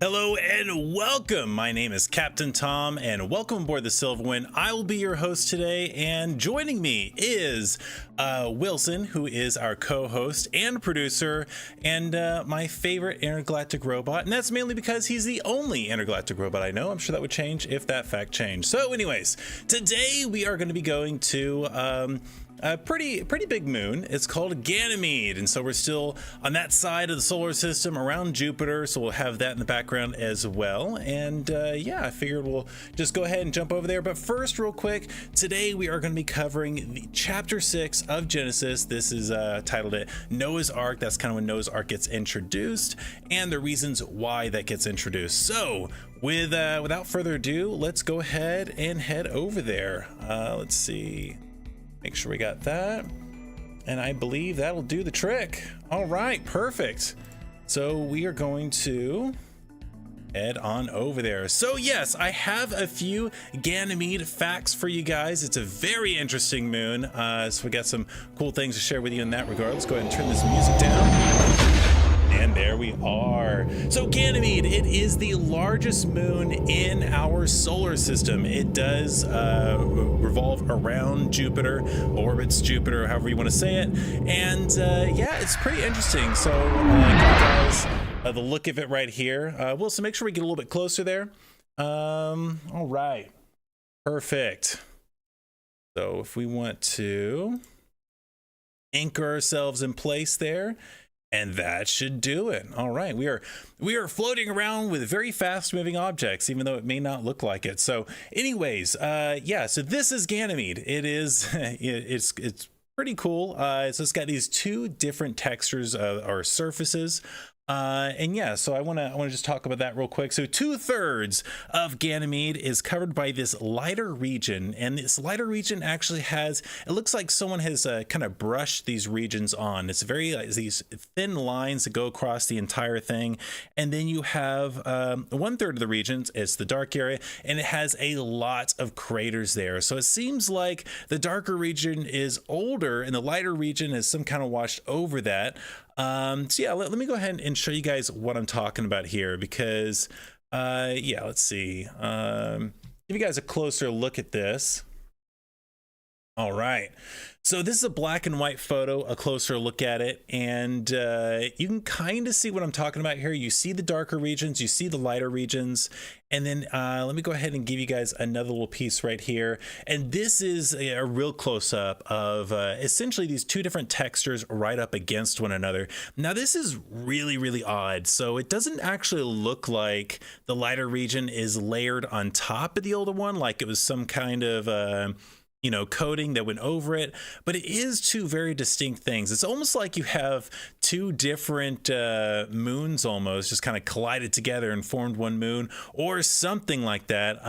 Hello and welcome. My name is Captain Tom and welcome aboard the Silverwind. I will be your host today, and joining me is Wilson, who is our co-host and producer and my favorite intergalactic robot, and that's mainly because he's the only intergalactic robot I know. I'm sure that would change if that fact changed. So anyways, today we are going to be going to a pretty big moon. It's called Ganymede, and so we're still on that side of the solar system around Jupiter, so we'll have that in the background as well. And yeah, I figured we'll just go ahead and jump over there. But first, real quick, today we are going to be covering the chapter 6 of Genesis. This is titled it Noah's Ark. That's kind of when Noah's Ark gets introduced and the reasons why that gets introduced. So without further ado, let's go ahead and head over there. Let's see. Make sure we got that, and I believe that'll do the trick. All right, perfect. So we are going to head on over there. So yes, I have a few Ganymede facts for you guys. It's a very interesting moon, so we got some cool things to share with you in that regard. Let's go ahead and turn this music down. And there we are. So Ganymede, it is the largest moon in our solar system. It does revolve around Jupiter, orbits Jupiter, however you want to say it. And yeah, it's pretty interesting. So give you guys the look of it right here. Wilson, make sure we get a little bit closer there. All right, perfect. So if we want to anchor ourselves in place there, and that should do it. All right, we are floating around with very fast moving objects, even though it may not look like it. So anyways, yeah, so this is Ganymede. It is it's pretty cool. So it's got these two different textures or surfaces. And yeah, so I want to just talk about that real quick. So 2/3 of Ganymede is covered by this lighter region, and this lighter region actually has, it looks like someone has kind of brushed these regions on. It's very these thin lines that go across the entire thing, and then you have 1/3 of the regions, it's the dark area, and it has a lot of craters there. So it seems like the darker region is older, and the lighter region is some kind of washed over that. So yeah, let me go ahead and show you guys what I'm talking about here, because yeah, let's see, give you guys a closer look at this. All right, so this is a black and white photo, a closer look at it, and you can kind of see what I'm talking about here. You see the darker regions, you see the lighter regions, and then let me go ahead and give you guys another little piece right here. And this is a real close-up of essentially these two different textures right up against one another. Now this is really odd. So it doesn't actually look like the lighter region is layered on top of the older one, like it was some kind of coating that went over it, but it is two very distinct things. It's almost like you have two different moons almost just kind of collided together and formed one moon or something like that.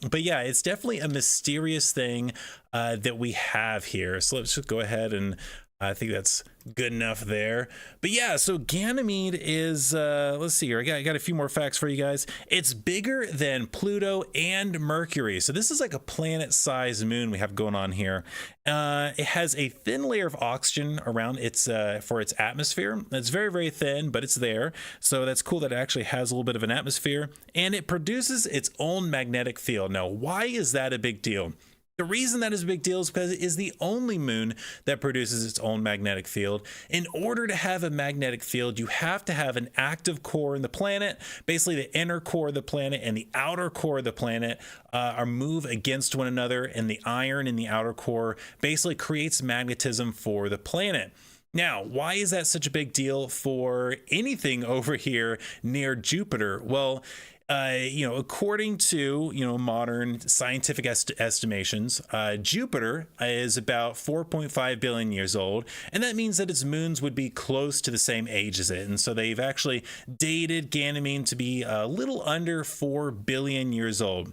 But yeah, it's definitely a mysterious thing that we have here. So let's just go ahead, and I think that's good enough there. But yeah, so Ganymede is, let's see here. I got a few more facts for you guys. It's bigger than Pluto and Mercury. So this is like a planet-sized moon we have going on here. It has a thin layer of oxygen around its for its atmosphere. It's very thin, but it's there. So that's cool that it actually has a little bit of an atmosphere, and it produces its own magnetic field. Now, why is that a big deal? The reason that is a big deal is because it is the only moon that produces its own magnetic field. In order to have a magnetic field, you have to have an active core in the planet. Basically, the inner core of the planet and the outer core of the planet are move against one another, and the iron in the outer core basically creates magnetism for the planet. Now, why is that such a big deal for anything over here near Jupiter? Well, according to, modern scientific estimations, Jupiter is about 4.5 billion years old, and that means that its moons would be close to the same age as it. And so they've actually dated Ganymede to be a little under 4 billion years old.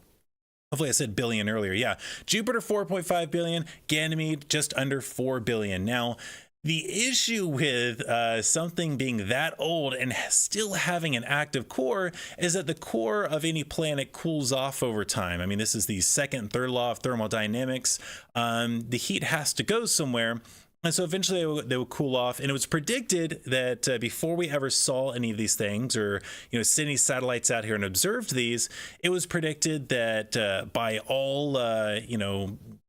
Hopefully I said billion earlier. Yeah, Jupiter 4.5 billion, Ganymede just under 4 billion. Now, the issue with something being that old and still having an active core is that the core of any planet cools off over time. I mean, this is the second and third law of thermodynamics. The heat has to go somewhere. And so eventually they would cool off, and it was predicted that before we ever saw any of these things, or send any satellites out here and observed these, it was predicted that by all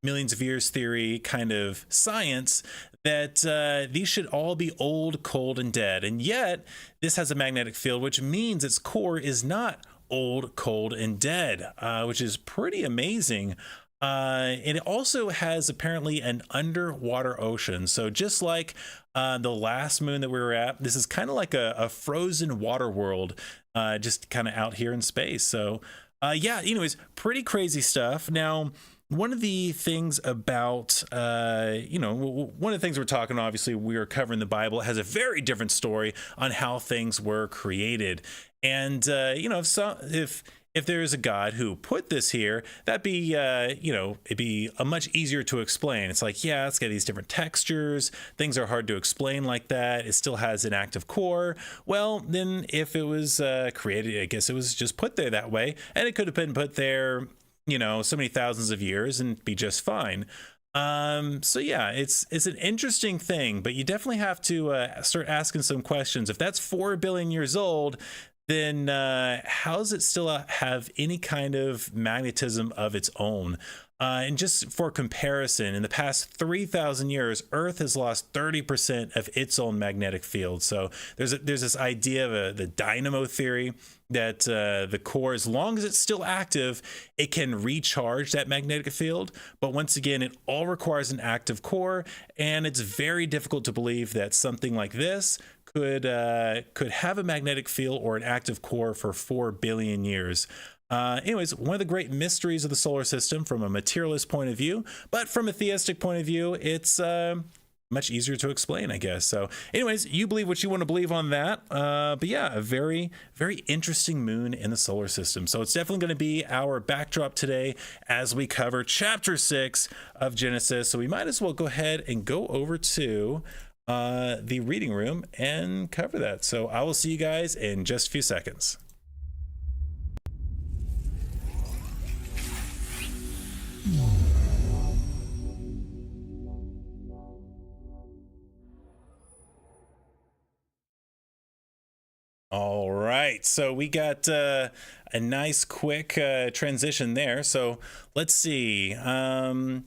millions of years theory kind of science, that these should all be old, cold, and dead. And yet this has a magnetic field, which means its core is not old, cold, and dead, which is pretty amazing. And it also has apparently an underwater ocean. So just like the last moon that we were at, this is kind of like a frozen water world, just kind of out here in space. So yeah, anyways, pretty crazy stuff. Now, one of the things about, one of the things we're talking, obviously, we are covering the Bible. It has a very different story on how things were created. And, if there is a God who put this here, that'd be, it'd be a much easier to explain. It's like, yeah, it's got these different textures. Things are hard to explain like that. It still has an active core. Well, then if it was created, I guess it was just put there that way. And it could have been put there, so many thousands of years and be just fine. So yeah, it's an interesting thing, but you definitely have to start asking some questions. If that's 4 billion years old, then how does it still have any kind of magnetism of its own? And just for comparison, in the past 3,000 years, Earth has lost 30% of its own magnetic field. So there's this idea of the dynamo theory, that the core, as long as it's still active, it can recharge that magnetic field. But once again, it all requires an active core, and it's very difficult to believe that something like this could have a magnetic field or an active core for 4 billion years. Anyways, one of the great mysteries of the solar system from a materialist point of view, but from a theistic point of view, it's much easier to explain, I guess. So anyways, you believe what you want to believe on that. But yeah, a very, very interesting moon in the solar system. So it's definitely going to be our backdrop today as we cover chapter 6 of Genesis. So we might as well go ahead and go over to the reading room and cover that. So I will see you guys in just a few seconds. All right, so we got a nice quick transition there. So let's see. I'm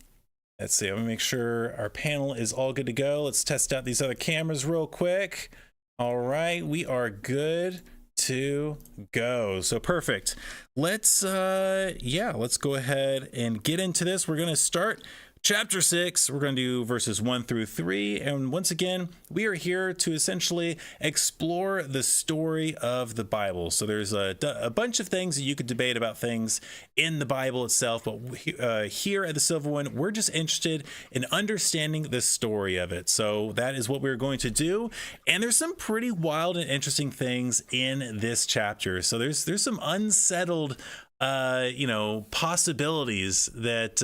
gonna make sure our panel is all good to go. Let's test out these other cameras real quick. All right, we are good to go. So perfect. Let's let's go ahead and get into this. We're gonna start chapter 6. We're going to do verses 1 through 3. And once again, we are here to essentially explore the story of the Bible. So there's a bunch of things that you could debate about things in the Bible itself. But here at the Silverwind, we're just interested in understanding the story of it. So that is what we're going to do. And there's some pretty wild and interesting things in this chapter. So there's some unsettled, possibilities that,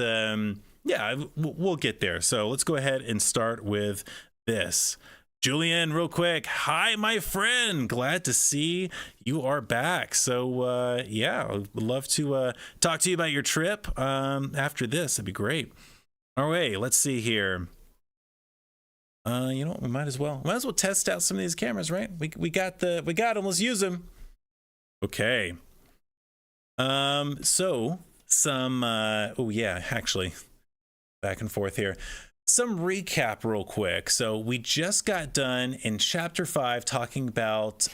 yeah, we'll get there. So let's go ahead and start with this. Julian, real quick. Hi, my friend. Glad to see you are back. So, yeah, I would love to talk to you about your trip after this. That'd be great. All right, let's see here. You know what? We might as well test out some of these cameras, right? We got them. Let's use them. Okay. So some. Oh yeah, actually. Back and forth here. Some recap real quick. So we just got done in chapter 5 talking about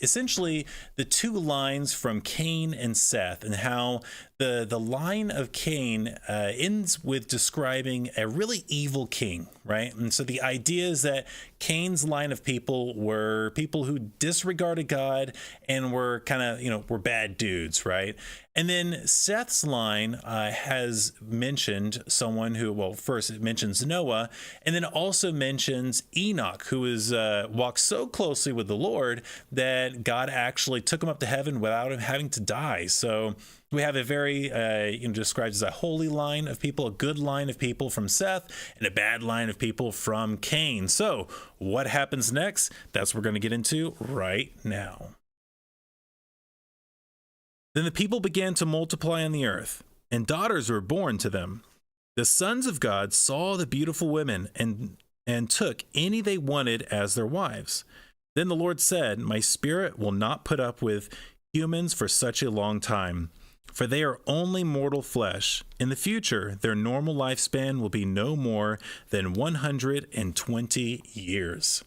essentially the two lines from Cain and Seth, and how the line of Cain ends with describing a really evil king, right? And so the idea is that Cain's line of people were people who disregarded God and were kind of, were bad dudes, right? And then Seth's line has mentioned someone who, well, first it mentions Noah, and then it also mentions Enoch, who is walked so closely with the Lord that God actually took him up to heaven without him having to die. So we have a very, described as a holy line of people, a good line of people from Seth, and a bad line of people from Cain. So what happens next? That's what we're going to get into right now. Then the people began to multiply on the earth, and daughters were born to them. The sons of God saw the beautiful women and and took any they wanted as their wives. Then the Lord said, My spirit will not put up with humans for such a long time, for they are only mortal flesh. In the future, their normal lifespan will be no more than 120 years.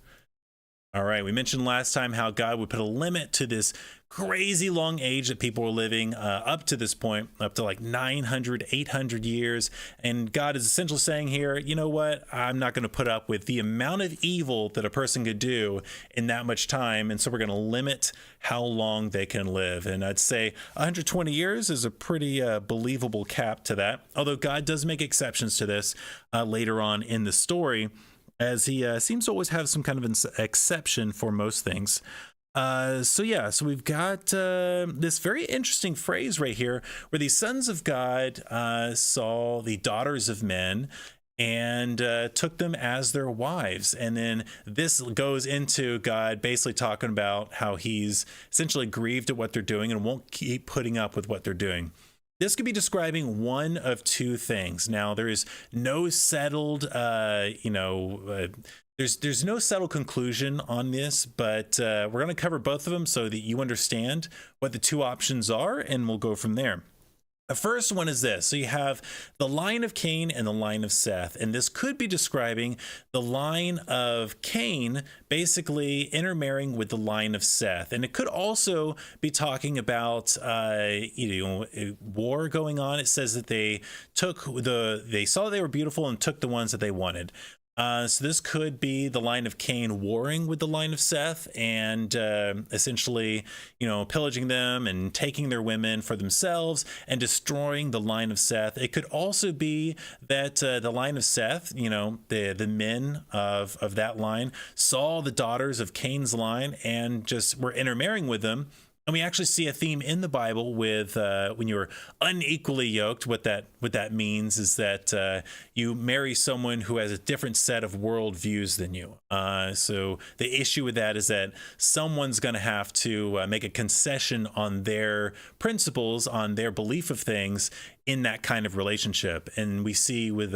All right, we mentioned last time how God would put a limit to this crazy long age that people were living up to this point, up to like 900, 800 years. And God is essentially saying here, you know what? I'm not going to put up with the amount of evil that a person could do in that much time. And so we're going to limit how long they can live. And I'd say 120 years is a pretty believable cap to that. Although God does make exceptions to this later on in the story, as he seems to always have some kind of an exception for most things. So we've got this very interesting phrase right here where the sons of God saw the daughters of men and took them as their wives. And then this goes into God basically talking about how he's essentially grieved at what they're doing and won't keep putting up with what they're doing. This could be describing one of two things. Now, there is no settled, there's no settled conclusion on this, but we're going to cover both of them so that you understand what the two options are, and we'll go from there. The first one is this. So you have the line of Cain and the line of Seth. And this could be describing the line of Cain basically intermarrying with the line of Seth. And it could also be talking about war going on. It says that they saw they were beautiful and took the ones that they wanted. So this could be the line of Cain warring with the line of Seth and essentially, pillaging them and taking their women for themselves and destroying the line of Seth. It could also be that the line of Seth, the men of that line saw the daughters of Cain's line and just were intermarrying with them. And we actually see a theme in the Bible with when you're unequally yoked. What that means is that you marry someone who has a different set of worldviews than you. So the issue with that is that someone's going to have to make a concession on their principles, on their belief of things in that kind of relationship. And we see with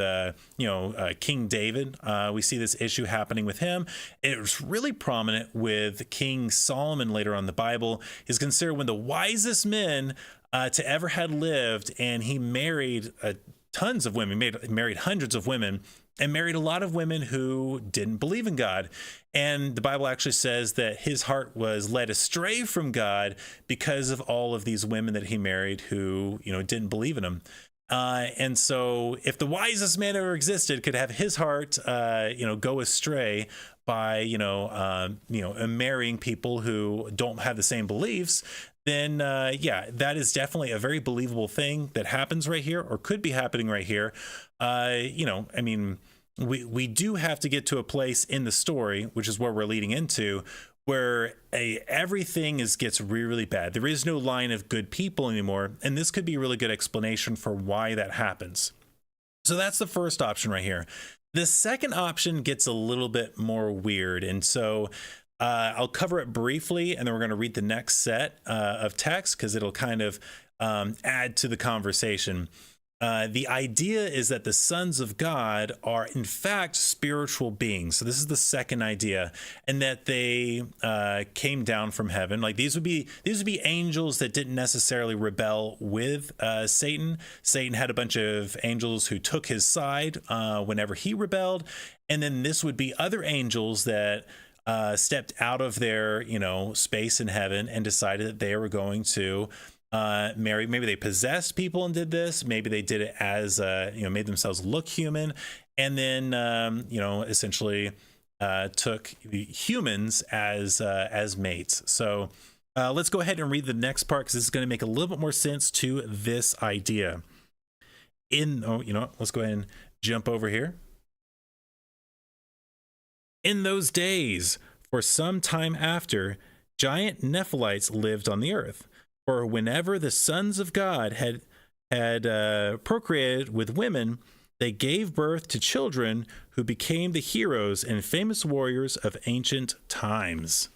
King David, we see this issue happening with him. It was really prominent with King Solomon later on in the Bible. He's considered one of the wisest men to ever had lived, and he married tons of women, married hundreds of women, and married a lot of women who didn't believe in God. And the Bible actually says that his heart was led astray from God because of all of these women that he married who, didn't believe in him. And so if the wisest man ever existed could have his heart, go astray by, marrying people who don't have the same beliefs, then that is definitely a very believable thing that happens right here, or could be happening right here. We do have to get to a place in the story, which is where we're leading into, where everything gets really, really bad. There is no line of good people anymore, and this could be a really good explanation for why that happens. So that's the first option right here. The second option gets a little bit more weird, and so I'll cover it briefly, and then we're going to read the next set of text because it'll kind of add to the conversation. The idea is that the sons of God are in fact spiritual beings. So this is the second idea, and that they came down from heaven. Like these would be angels that didn't necessarily rebel with Satan. Satan had a bunch of angels who took his side whenever he rebelled, and then this would be other angels that stepped out of their space in heaven and decided that they were going to marry. Maybe they possessed people and did this. Maybe they did it as made themselves look human, and then essentially took the humans as mates. So let's go ahead and read the next part, because this is going to make a little bit more sense to this idea. Let's go ahead and jump over here. In those days, for some time after, giant Nephilites lived on the earth. For whenever the sons of God had procreated with women, they gave birth to children who became the heroes and famous warriors of ancient times.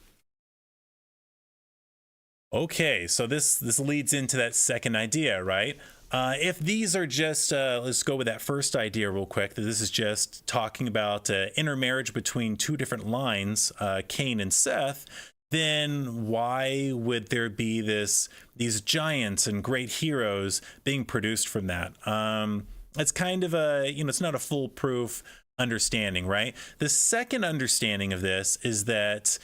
Okay, so this leads into that second idea, right? If these are just, let's go with that first idea real quick, that this is just talking about intermarriage between two different lines, Cain and Seth, then why would there be these giants and great heroes being produced from that? It's kind of it's not a foolproof understanding, right? The second understanding of this is that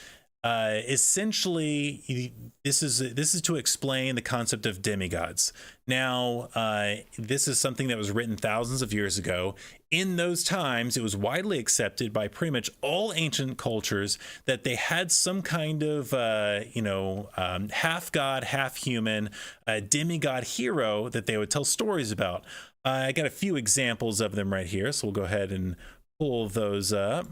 essentially this is to explain the concept of demigods. Now, this is something that was written thousands of years ago. In those times, it was widely accepted by pretty much all ancient cultures that they had some kind of half god, half human, demigod hero that they would tell stories about. I got a few examples of them right here, so we'll go ahead and pull those up.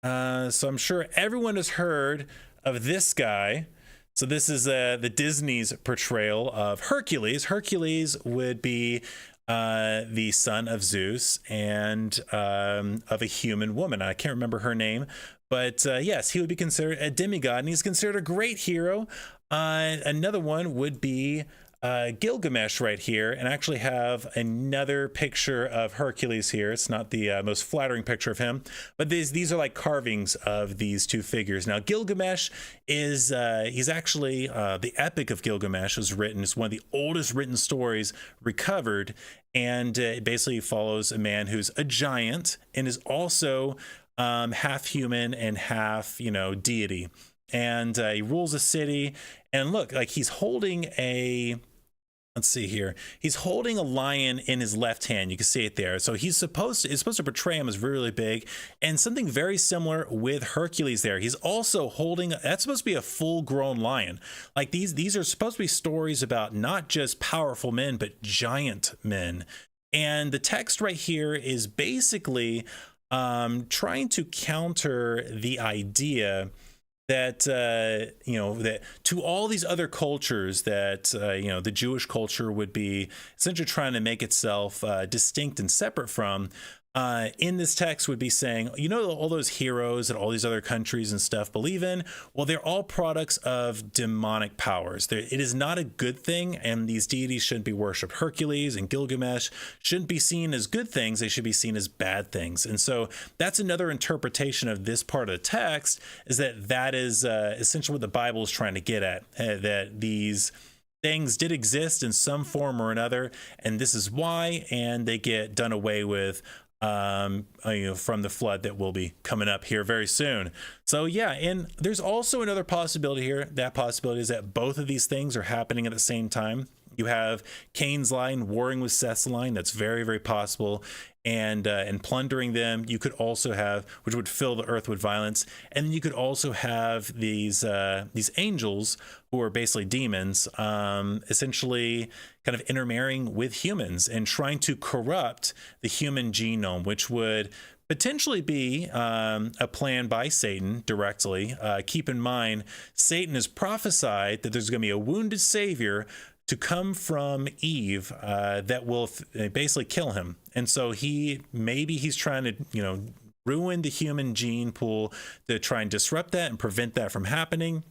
So I'm sure everyone has heard of this guy. So this is the Disney's portrayal of Hercules. Hercules would be the son of Zeus and of a human woman. I can't remember her name, but yes, he would be considered a demigod, and he's considered a great hero. Another one would be Gilgamesh right here, and I actually have another picture of Hercules here. It's not the most flattering picture of him, but these are like carvings of these two figures. Now Gilgamesh is he's actually the Epic of Gilgamesh was written. It's one of the oldest written stories recovered, and it basically follows a man who's a giant and is also half human and half deity, and he rules a city. And look, like he's holding let's see here. He's holding a lion in his left hand. You can see it there. So it's supposed to portray him as really big, and something very similar with Hercules there. He's also holding, that's supposed to be a full-grown lion. Like these are supposed to be stories about not just powerful men, but giant men. And the text right here is basically trying to counter the idea that that to all these other cultures that the Jewish culture would be essentially trying to make itself distinct and separate from, in this text would be saying, all those heroes that all these other countries and stuff believe in, well, they're all products of demonic powers. It is not a good thing, and these deities shouldn't be worshipped. Hercules and Gilgamesh shouldn't be seen as good things. They should be seen as bad things. And so that's another interpretation of this part of the text, is that is essentially what the Bible is trying to get at, that these things did exist in some form or another, and this is why, and they get done away with from the flood that will be coming up here very soon. So yeah, and there's also another possibility here. That possibility is that both of these things are happening at the same time. You have Cain's line warring with Seth's line. That's very, very possible. And plundering them. You could also have, which would fill the earth with violence. And then you could also have these angels, who are basically demons, essentially kind of intermarrying with humans and trying to corrupt the human genome, which would potentially be a plan by Satan directly. Keep in mind, Satan has prophesied that there's going to be a wounded savior to come from Eve that will basically kill him. And so he's trying to ruin the human gene pool to try and disrupt that and prevent that from happening.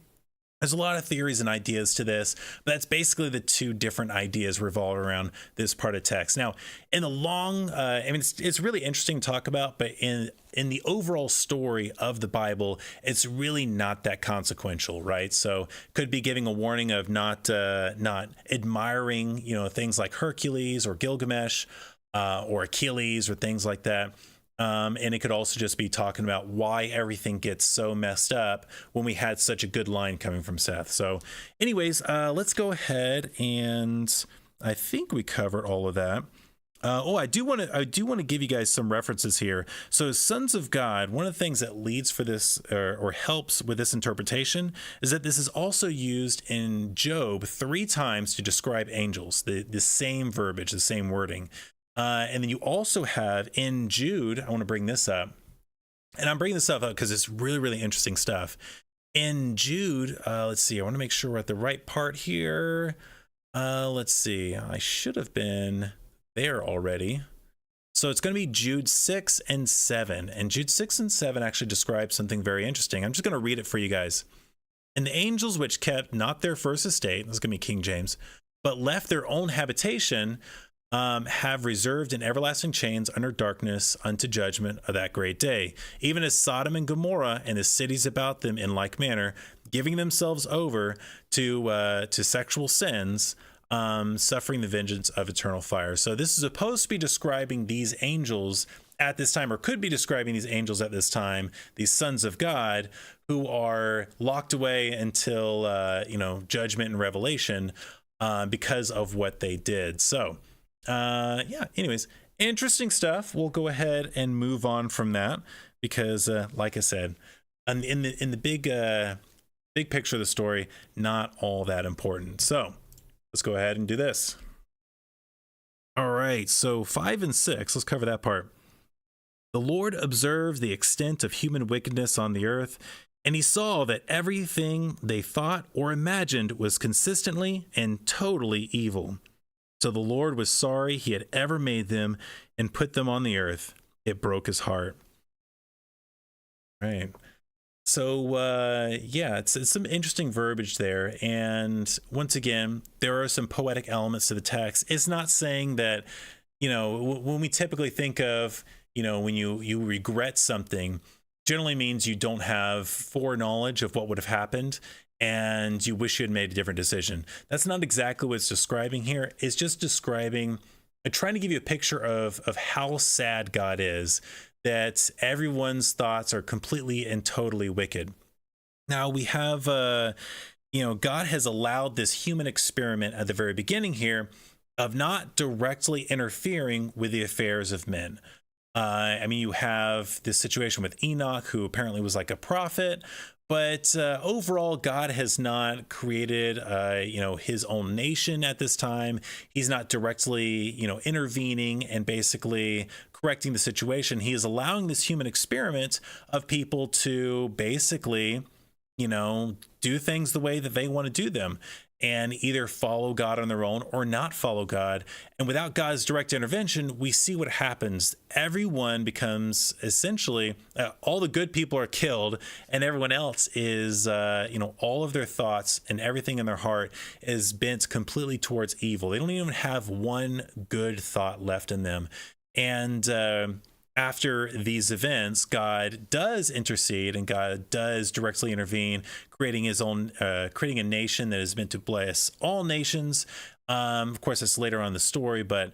There's a lot of theories and ideas to this, but that's basically the two different ideas revolve around this part of text. Now, in the long, it's really interesting to talk about, but in the overall story of the Bible, it's really not that consequential, right? So could be giving a warning of not admiring, things like Hercules or Gilgamesh or Achilles or things like that. And it could also just be talking about why everything gets so messed up when we had such a good line coming from Seth. So anyways, let's go ahead, and I think we covered all of that. I do want to give you guys some references here. So sons of God, one of the things that leads for this or helps with this interpretation is that this is also used in Job 3 times to describe angels, the same verbiage, the same wording. And then you also have in Jude, I want to bring this up, and I'm bringing this up because it's really, really interesting stuff. In Jude, let's see, I want to make sure we're at the right part here. Let's see, I should have been there already. So it's going to be Jude 6 and 7. And Jude 6 and 7 actually describe something very interesting. I'm just going to read it for you guys. And the angels which kept not their first estate, this is going to be King James, but left their own habitation, have reserved in everlasting chains under darkness unto judgment of that great day, even as Sodom and Gomorrah and the cities about them in like manner, giving themselves over to sexual sins, suffering the vengeance of eternal fire. So this is supposed to be describing these angels at this time, or could be describing these angels at this time, these sons of God, who are locked away until judgment and revelation, because of what they did. So anyways, interesting stuff. We'll go ahead and move on from that, because like I said, in the big picture of the story, not all that important. So let's go ahead and do this. All right, so 5 and 6, let's cover that part. The Lord observed the extent of human wickedness on the earth, and he saw that everything they thought or imagined was consistently and totally evil. So the Lord was sorry he had ever made them and put them on the earth. It broke his heart. Right. So, it's some interesting verbiage there. And once again, there are some poetic elements to the text. It's not saying that, when we typically think of, when you regret something, generally means you don't have foreknowledge of what would have happened and you wish you had made a different decision. That's not exactly what it's describing here. It's just describing, trying to give you a picture of how sad God is, that everyone's thoughts are completely and totally wicked. Now we have, God has allowed this human experiment at the very beginning here of not directly interfering with the affairs of men. You have this situation with Enoch, who apparently was like a prophet, but overall, God has not created, his own nation at this time. He's not directly, intervening and basically correcting the situation. He is allowing this human experiment of people to basically, do things the way that they want to do them, and either follow God on their own or not follow God. And without God's direct intervention, we see what happens. Everyone becomes essentially, all the good people are killed, and everyone else is, all of their thoughts and everything in their heart is bent completely towards evil. They don't even have one good thought left in them. And after these events, God does intercede and God does directly intervene, creating his own, creating a nation that is meant to bless all nations. Of course, that's later on in the story, but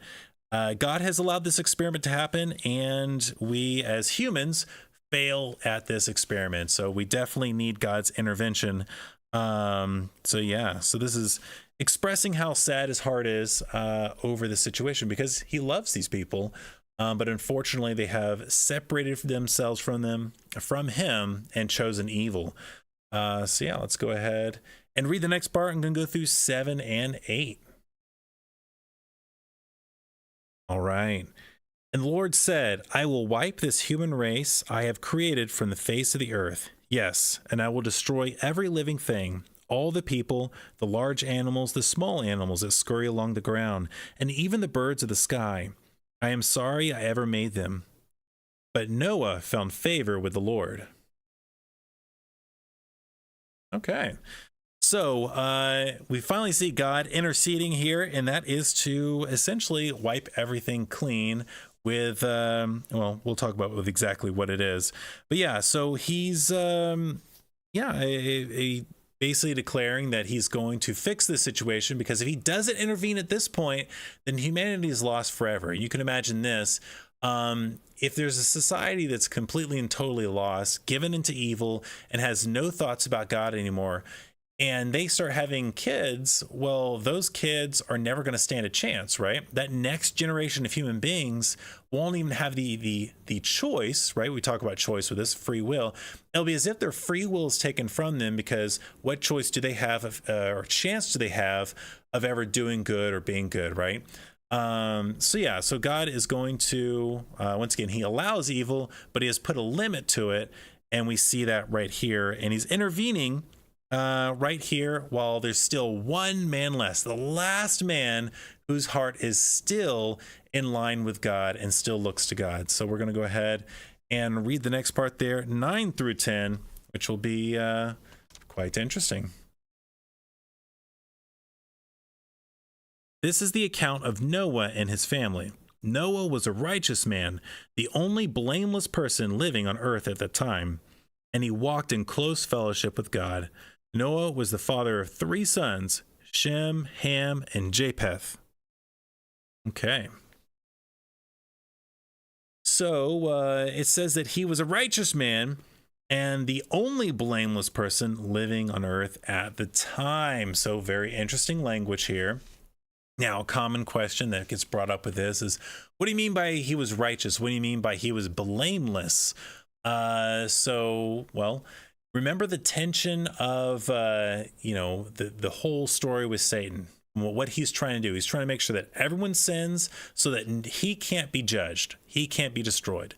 God has allowed this experiment to happen, and we as humans fail at this experiment. So we definitely need God's intervention. So this is expressing how sad his heart is over the situation, because he loves these people. But unfortunately, they have separated themselves from him and chosen evil. Let's go ahead and read the next part. I'm going to go through 7 and 8. All right. And the Lord said, I will wipe this human race I have created from the face of the earth. Yes, and I will destroy every living thing, all the people, the large animals, the small animals that scurry along the ground, and even the birds of the sky. I am sorry I ever made them. But Noah found favor with the Lord. Okay. So we finally see God interceding here, and that is to essentially wipe everything clean with, we'll talk about with exactly what it is. But yeah, so he's, basically declaring that he's going to fix this situation, because if he doesn't intervene at this point, then humanity is lost forever. You can imagine this. If there's a society that's completely and totally lost, given into evil, and has no thoughts about God anymore, and they start having kids, well, those kids are never going to stand a chance, right? That next generation of human beings won't even have the choice, right? We talk about choice with this, free will. It'll be as if their free will is taken from them, because what choice do they have, or chance do they have of ever doing good or being good, right? So God is going to, once again, he allows evil, but he has put a limit to it. And we see that right here, and he's intervening right here while there's still one man less, the last man whose heart is still in line with God and still looks to God. So we're going to go ahead and read the next part there, 9 through 10, which will be quite interesting. This is the account of Noah and his family. Noah was a righteous man, the only blameless person living on earth at that time, and he walked in close fellowship with God. Noah was the father of 3 sons, Shem, Ham, and Japheth. Okay. So it says that he was a righteous man and the only blameless person living on earth at the time. So very interesting language here. Now, a common question that gets brought up with this is, what do you mean by he was righteous? What do you mean by he was blameless? Well, remember the tension of, the whole story with Satan. What he's trying to do, he's trying to make sure that everyone sins so that he can't be judged. He can't be destroyed.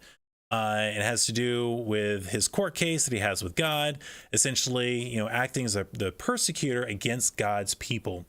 It has to do with his court case that he has with God, essentially, acting as the persecutor against God's people.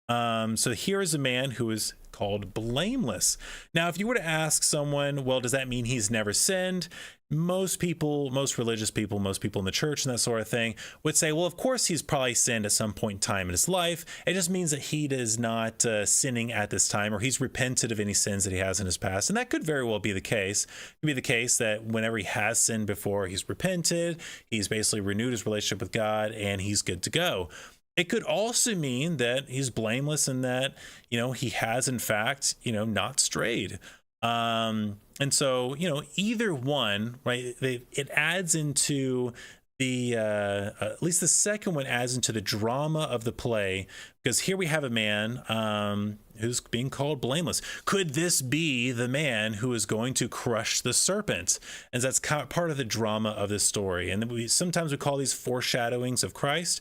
So here is a man who is called blameless. Now, if you were to ask someone, well, does that mean he's never sinned? Most people, most religious people, most people in the church and that sort of thing would say, well, of course he's probably sinned at some point in time in his life. It just means that he is not sinning at this time, or he's repented of any sins that he has in his past. And that could very well be the case. It could be the case that whenever he has sinned before, he's repented, he's basically renewed his relationship with God, and he's good to go. It could also mean that he's blameless and that, he has, in fact, not strayed. And so, either one, right, it adds into the, at least the second one adds into the drama of the play, because here we have a man who's being called blameless. Could this be the man who is going to crush the serpent? And that's part of the drama of this story. And sometimes we call these foreshadowings of Christ.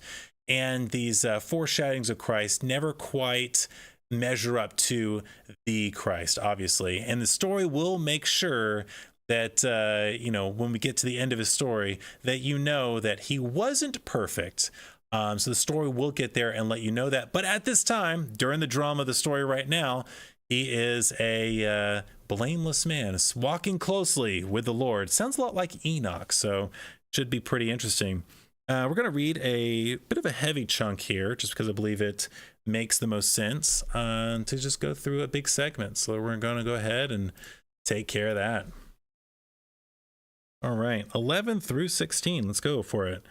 And these foreshadowings of Christ never quite measure up to the Christ, obviously. And the story will make sure that, when we get to the end of his story, that that he wasn't perfect. So the story will get there and let you know that. But at this time, during the drama of the story right now, he is a blameless man, walking closely with the Lord. Sounds a lot like Enoch, so should be pretty interesting. We're going to read a bit of a heavy chunk here, just because I believe it makes the most sense to just go through a big segment. So we're going to go ahead and take care of that. All right, 11 through 16. Let's go for it.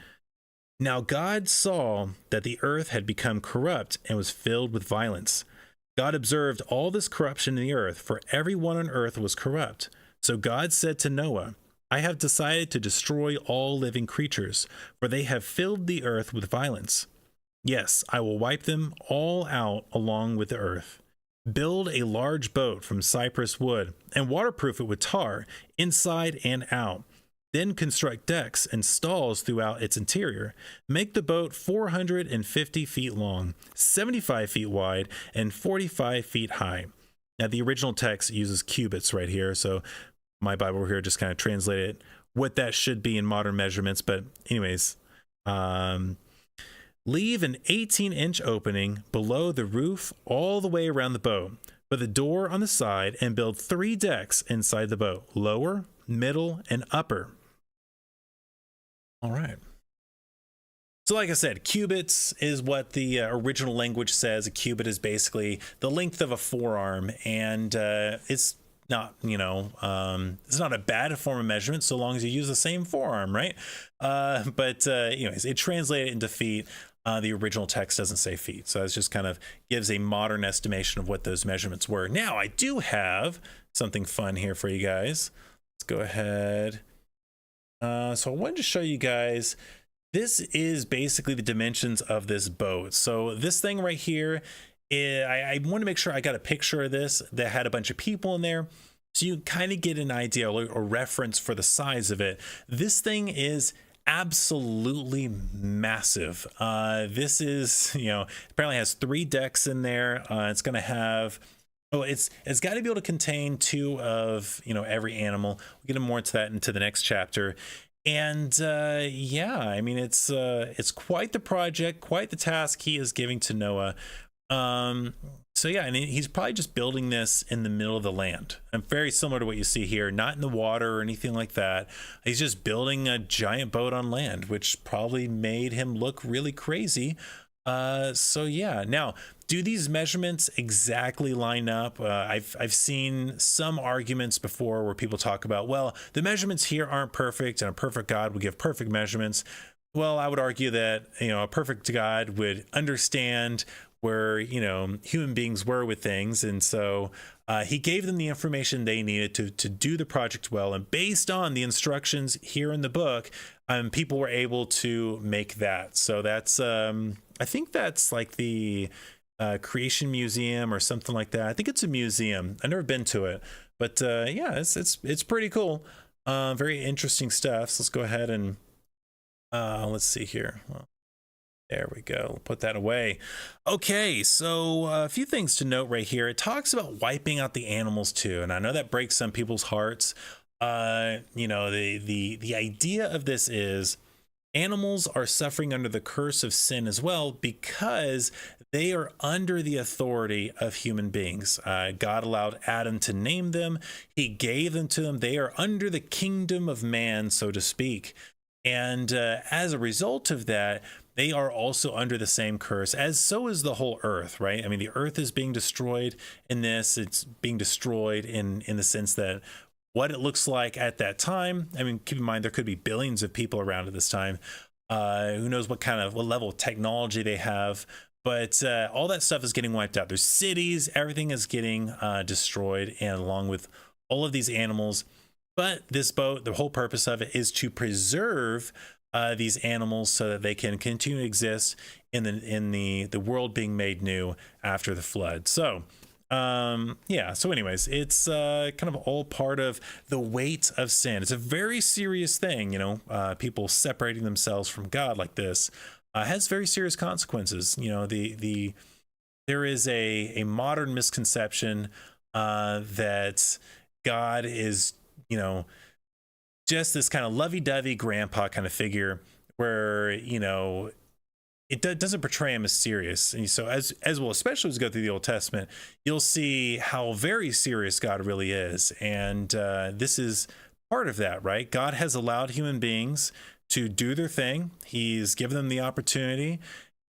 Now God saw that the earth had become corrupt and was filled with violence. God observed all this corruption in the earth, for everyone on earth was corrupt. So God said to Noah, I have decided to destroy all living creatures, for they have filled the earth with violence. Yes, I will wipe them all out along with the earth. Build a large boat from cypress wood and waterproof it with tar, inside and out. Then construct decks and stalls throughout its interior. Make the boat 450 feet long, 75 feet wide, and 45 feet high. Now, the original text uses cubits right here, so my Bible here just kind of translated what that should be in modern measurements. But anyways, leave an 18-inch opening below the roof all the way around the boat, with a door on the side, and build 3 decks inside the boat, lower, middle, and upper. All right. So like I said, cubits is what the original language says. A cubit is basically the length of a forearm, and it's not, it's not a bad form of measurement so long as you use the same forearm, right? But anyways, it translated into feet. The original text doesn't say feet, so it just kind of gives a modern estimation of what those measurements were. Now, I do have something fun here for you guys. Let's go ahead. So I wanted to show you guys, this is basically the dimensions of this boat. So this thing right here, I want to make sure I got a picture of this that had a bunch of people in there, so you kind of get an idea or reference for the size of it. This thing is absolutely massive. This is, apparently has 3 decks in there. It's going to have, it's got to be able to contain 2 of, every animal. We'll get more into that into the next chapter. And yeah, I mean, it's quite the project, quite the task he is giving to Noah. So yeah, and he's probably just building this in the middle of the land, and very similar to what you see here, not in the water or anything like that. He's just building a giant boat on land, which probably made him look really crazy. So yeah. Now, do these measurements exactly line up? I've seen some arguments before where people talk about, well, the measurements here aren't perfect, and a perfect God would give perfect measurements. Well, I would argue that, a perfect God would understand where, human beings were with things, and so he gave them the information they needed to do the project well. And based on the instructions here in the book, people were able to make that. So that's I think that's like the Creation Museum or something like that. I think it's a museum. I've never been to it, but yeah, it's pretty cool. Very interesting stuff. So let's go ahead and let's see here. Well, there we go. Put that away. Okay, so a few things to note right here. It talks about wiping out the animals too, and I know that breaks some people's hearts. The idea of this is animals are suffering under the curse of sin as well, because they are under the authority of human beings. God allowed Adam to name them. He gave them to them. They are under the kingdom of man, so to speak. And as a result of that, they are also under the same curse, as so is the whole earth, right? I mean, the earth is being destroyed in this. It's being destroyed in the sense that what it looks like at that time. I mean, keep in mind, there could be billions of people around at this time. Who knows what level of technology they have. But all that stuff is getting wiped out. There's cities, everything is getting destroyed, and along with all of these animals. But this boat, the whole purpose of it is to preserve these animals so that they can continue to exist in the world being made new after the flood. So yeah, so anyways, it's kind of all part of the weight of sin. It's a very serious thing, people separating themselves from God like this has very serious consequences. There is a modern misconception that God is just this kind of lovey-dovey grandpa kind of figure where it doesn't portray him as serious. And so as well, especially as we go through the Old Testament, you'll see how very serious God really is. And this is part of that, right? God has allowed human beings to do their thing. He's given them the opportunity,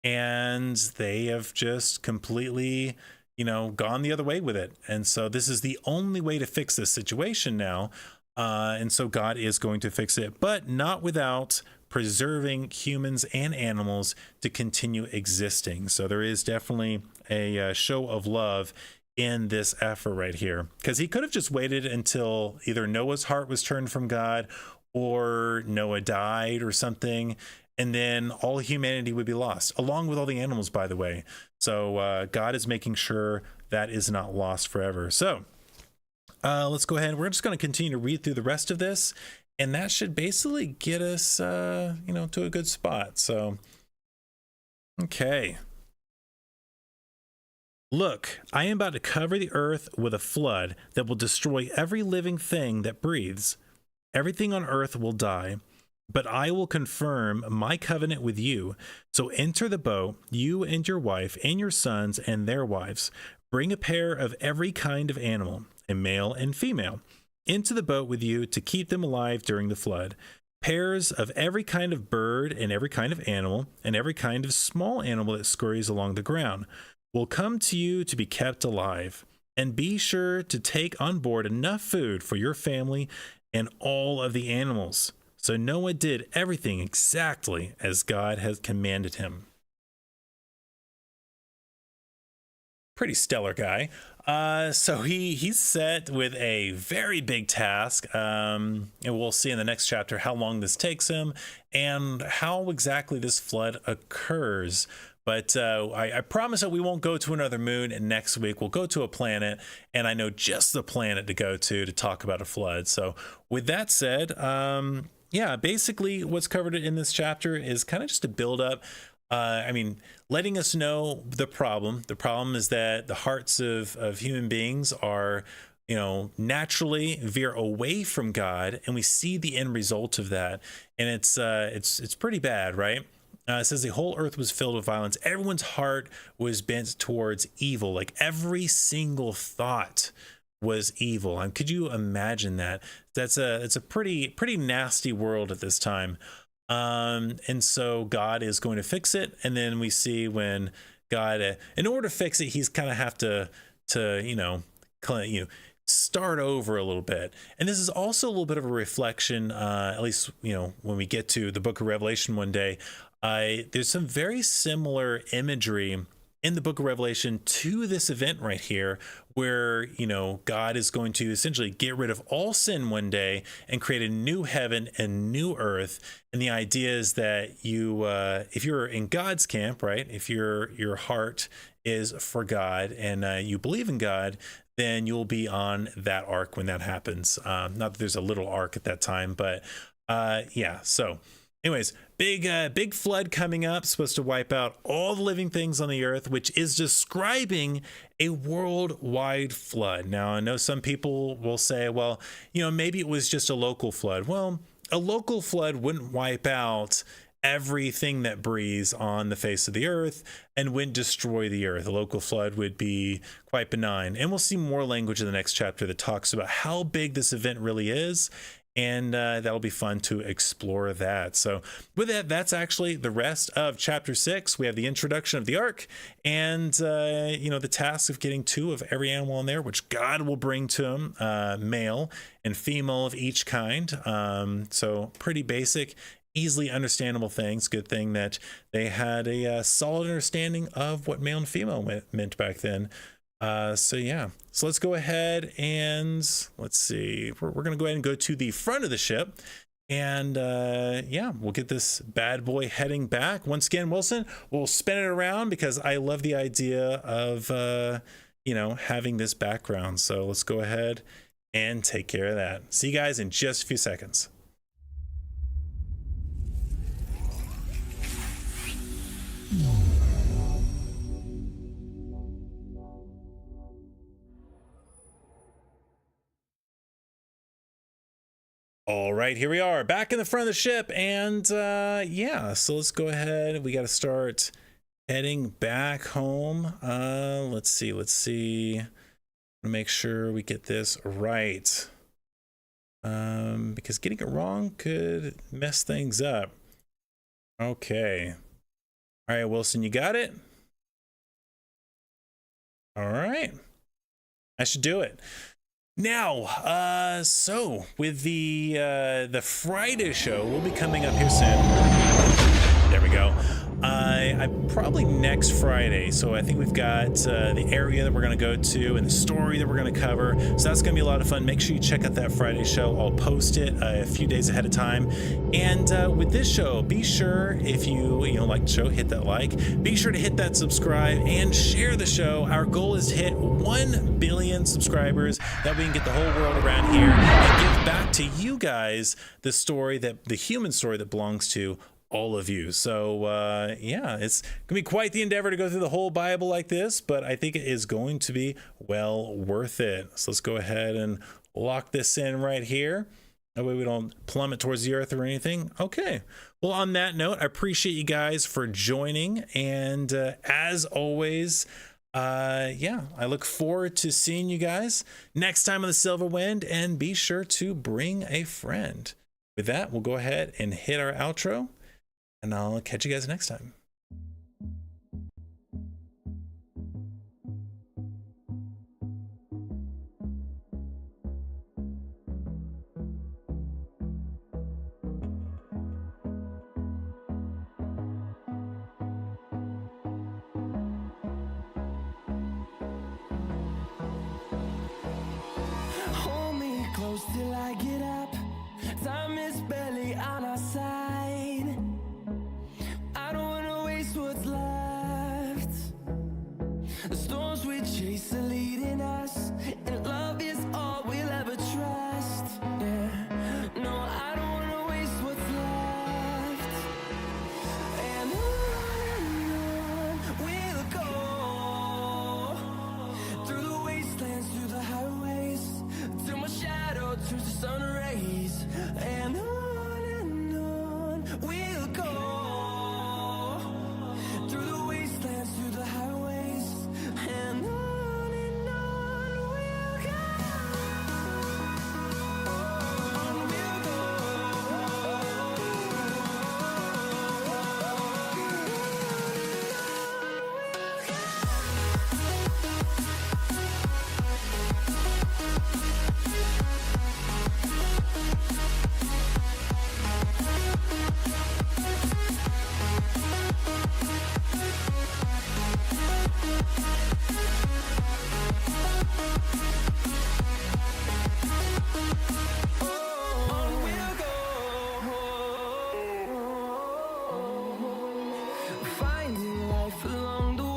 and they have just completely, gone the other way with it. And so this is the only way to fix this situation now. And so God is going to fix it, but not without preserving humans and animals to continue existing. So there is definitely a show of love in this effort right here, because he could have just waited until either Noah's heart was turned from God or Noah died or something, and then all humanity would be lost, along with all the animals, by the way. So God is making sure that is not lost forever. So let's go ahead. We're just going to continue to read through the rest of this, and that should basically get us, to a good spot. So, okay. Look, I am about to cover the earth with a flood that will destroy every living thing that breathes. Everything on earth will die, but I will confirm my covenant with you. So enter the boat, you and your wife and your sons and their wives. Bring a pair of every kind of animal, a male and female, into the boat with you to keep them alive during the flood. Pairs of every kind of bird and every kind of animal and every kind of small animal that scurries along the ground will come to you to be kept alive. And be sure to take on board enough food for your family and all of the animals. So Noah did everything exactly as God had commanded him. Pretty stellar guy. So he's set with a very big task, and we'll see in the next chapter how long this takes him and how exactly this flood occurs. But I promise that we won't go to another moon, and next week we'll go to a planet, and I know just the planet to go to talk about a flood. So with that said, yeah, basically what's covered in this chapter is kind of just a build up. Letting us know the problem. The problem is that the hearts of human beings are, naturally veer away from God, and we see the end result of that. And it's pretty bad, right? It says the whole earth was filled with violence. Everyone's heart was bent towards evil. Like every single thought was evil. And could you imagine that? It's a pretty nasty world at this time. And so God is going to fix it. And then we see when God, in order to fix it, he's kind of have to start over a little bit. And this is also a little bit of a reflection, at least, when we get to the book of Revelation one day, there's some very similar imagery in the book of Revelation to this event right here, where, God is going to essentially get rid of all sin one day and create a new heaven and new earth. And the idea is that if you're in God's camp, right, if your heart is for God and you believe in God, then you'll be on that ark when that happens. Not that there's a little ark at that time, but yeah. So anyways, big flood coming up, supposed to wipe out all the living things on the earth, which is describing a worldwide flood. Now, I know some people will say, well, maybe it was just a local flood. Well, a local flood wouldn't wipe out everything that breathes on the face of the earth and wouldn't destroy the earth. A local flood would be quite benign. And we'll see more language in the next chapter that talks about how big this event really is. And that'll be fun to explore that. So with that, that's actually the rest of chapter 6. We have the introduction of the ark and, the task of getting 2 of every animal in there, which God will bring to him, male and female of each kind. So pretty basic, easily understandable things. Good thing that they had a solid understanding of what male and female meant back then. So yeah, so let's go ahead and let's see. We're going to go ahead and go to the front of the ship, and yeah, we'll get this bad boy heading back. Once again, Wilson, we'll spin it around because I love the idea of having this background. So let's go ahead and take care of that. See you guys in just a few seconds. All right, here we are back in the front of the ship, and yeah, so let's go ahead. We got to start heading back home. Let's see. Make sure we get this right, because getting it wrong could mess things up. Okay. All right, Wilson, you got it? All right. I should do it. Now, so with the Friday show, will be coming up here soon. There we go. I probably next Friday. So I think we've got the area that we're going to go to and the story that we're going to cover. So that's going to be a lot of fun. Make sure you check out that Friday show. I'll post it a few days ahead of time. And with this show, be sure, if you like the show, hit that like. Be sure to hit that subscribe and share the show. Our goal is to hit 1 billion subscribers, that we can get the whole world around here and give back to you guys the human story that belongs to all of you. So yeah, it's gonna be quite the endeavor to go through the whole Bible like this, but I think it is going to be well worth it. So let's go ahead and lock this in right here. That way we don't plummet towards the earth or anything. Okay. Well, on that note, I appreciate you guys for joining. And as always, yeah, I look forward to seeing you guys next time on the Silverwind, and be sure to bring a friend. With that, we'll go ahead and hit our outro, and I'll catch you guys next time. Hold me close till I get up. Time is barely on our side. I don't wanna waste what's left. The storms we chase are leading us, and love is all we'll ever trust. Yeah, no, I don't wanna waste what's left. And on we'll go, through the wastelands, through the highways, till my shadow turns to sun rays. And on we'll go, through the wastelands, through the highways, and on we'll finding life along the